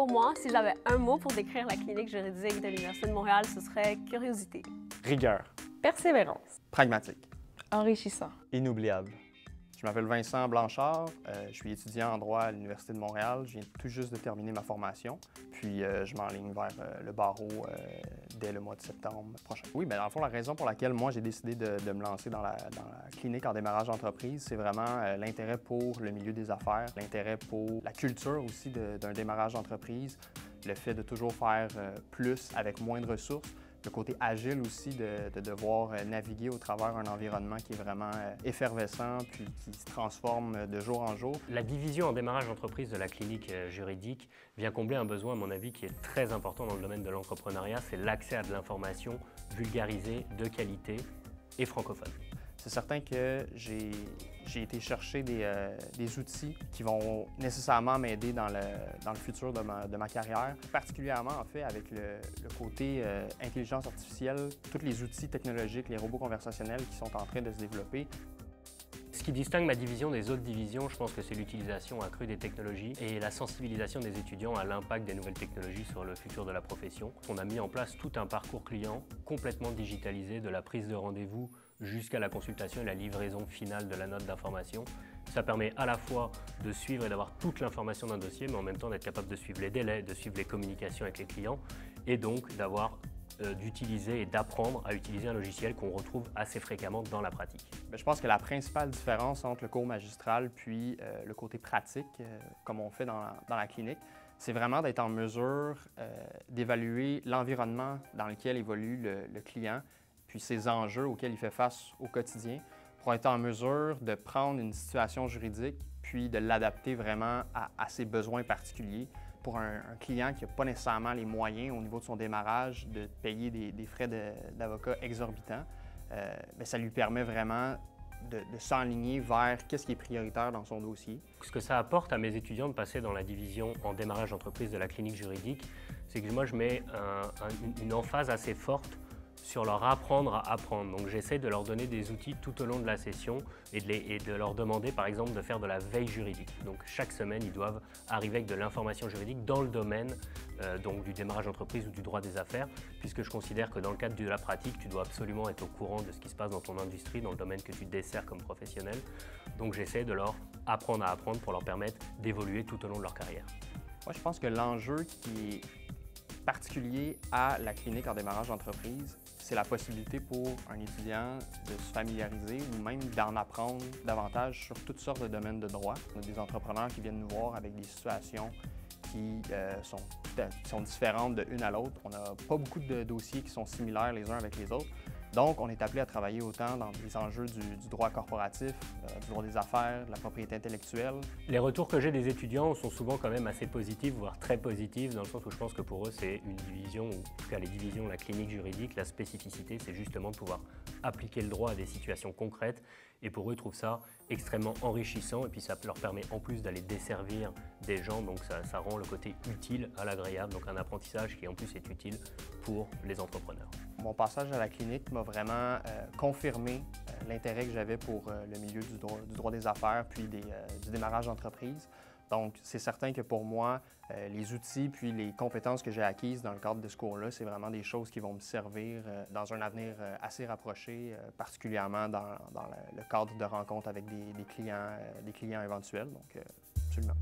Pour moi, si j'avais un mot pour décrire la clinique juridique de l'Université de Montréal, ce serait curiosité. Rigueur. Persévérance. Pragmatique. Enrichissant. Inoubliable. Je m'appelle Vincent Blanchard, je suis étudiant en droit à l'Université de Montréal. Je viens tout juste de terminer ma formation, puis je m'enligne vers le barreau dès le mois de septembre prochain. Oui, bien dans le fond, la raison pour laquelle moi j'ai décidé de me lancer dans la clinique en démarrage d'entreprise, c'est vraiment l'intérêt pour le milieu des affaires, l'intérêt pour la culture aussi d'un démarrage d'entreprise, le fait de toujours faire plus avec moins de ressources. Le côté agile aussi de devoir naviguer au travers un environnement qui est vraiment effervescent puis qui se transforme de jour en jour. La division en démarrage d'entreprise de la clinique juridique vient combler un besoin, à mon avis, qui est très important dans le domaine de l'entrepreneuriat, c'est l'accès à de l'information vulgarisée, de qualité et francophone. C'est certain que j'ai été chercher des outils qui vont nécessairement m'aider dans le futur de ma carrière, particulièrement en fait avec le côté intelligence artificielle, tous les outils technologiques, les robots conversationnels qui sont en train de se développer. Ce qui distingue ma division des autres divisions, je pense que c'est l'utilisation accrue des technologies et la sensibilisation des étudiants à l'impact des nouvelles technologies sur le futur de la profession. On a mis en place tout un parcours client complètement digitalisé, de la prise de rendez-vous jusqu'à la consultation et la livraison finale de la note d'information. Ça permet à la fois de suivre et d'avoir toute l'information d'un dossier, mais en même temps d'être capable de suivre les délais, de suivre les communications avec les clients et donc d'utiliser et d'apprendre à utiliser un logiciel qu'on retrouve assez fréquemment dans la pratique. Je pense que la principale différence entre le cours magistral puis le côté pratique, comme on fait dans la clinique, c'est vraiment d'être en mesure d'évaluer l'environnement dans lequel évolue le client, puis ses enjeux auxquels il fait face au quotidien, pour être en mesure de prendre une situation juridique puis de l'adapter vraiment à ses besoins particuliers. Pour un client qui n'a pas nécessairement les moyens au niveau de son démarrage de payer des frais d'avocat exorbitants, ça lui permet vraiment de s'enligner vers qu'est-ce qui est prioritaire dans son dossier. Ce que ça apporte à mes étudiants de passer dans la division en démarrage d'entreprise de la clinique juridique, c'est que moi je mets une emphase assez forte sur leur apprendre à apprendre. Donc j'essaie de leur donner des outils tout au long de la session et de leur demander par exemple de faire de la veille juridique. Donc chaque semaine, ils doivent arriver avec de l'information juridique dans le domaine donc du démarrage d'entreprise ou du droit des affaires, puisque je considère que dans le cadre de la pratique, tu dois absolument être au courant de ce qui se passe dans ton industrie, dans le domaine que tu desserres comme professionnel. Donc j'essaie de leur apprendre à apprendre pour leur permettre d'évoluer tout au long de leur carrière. Moi, je pense que l'enjeu qui est particulier à la clinique en démarrage d'entreprise, c'est la possibilité pour un étudiant de se familiariser ou même d'en apprendre davantage sur toutes sortes de domaines de droit. On a des entrepreneurs qui viennent nous voir avec des situations qui sont différentes de l'une à l'autre. On n'a pas beaucoup de dossiers qui sont similaires les uns avec les autres. Donc, on est appelé à travailler autant dans les enjeux du droit corporatif, du droit des affaires, de la propriété intellectuelle. Les retours que j'ai des étudiants sont souvent quand même assez positifs, voire très positifs, dans le sens où je pense que pour eux, c'est une division, ou en tout cas les divisions, la clinique juridique, la spécificité, c'est justement de pouvoir appliquer le droit à des situations concrètes. Et pour eux, ils trouvent ça extrêmement enrichissant et puis ça leur permet en plus d'aller desservir des gens, donc ça rend le côté utile à l'agréable, donc un apprentissage qui en plus est utile pour les entrepreneurs. Mon passage à la clinique m'a vraiment confirmé l'intérêt que j'avais pour le milieu du droit des affaires puis du démarrage d'entreprise. Donc, c'est certain que pour moi, les outils puis les compétences que j'ai acquises dans le cadre de ce cours-là, c'est vraiment des choses qui vont me servir dans un avenir assez rapproché, particulièrement dans le cadre de rencontres avec des clients éventuels. Donc, absolument.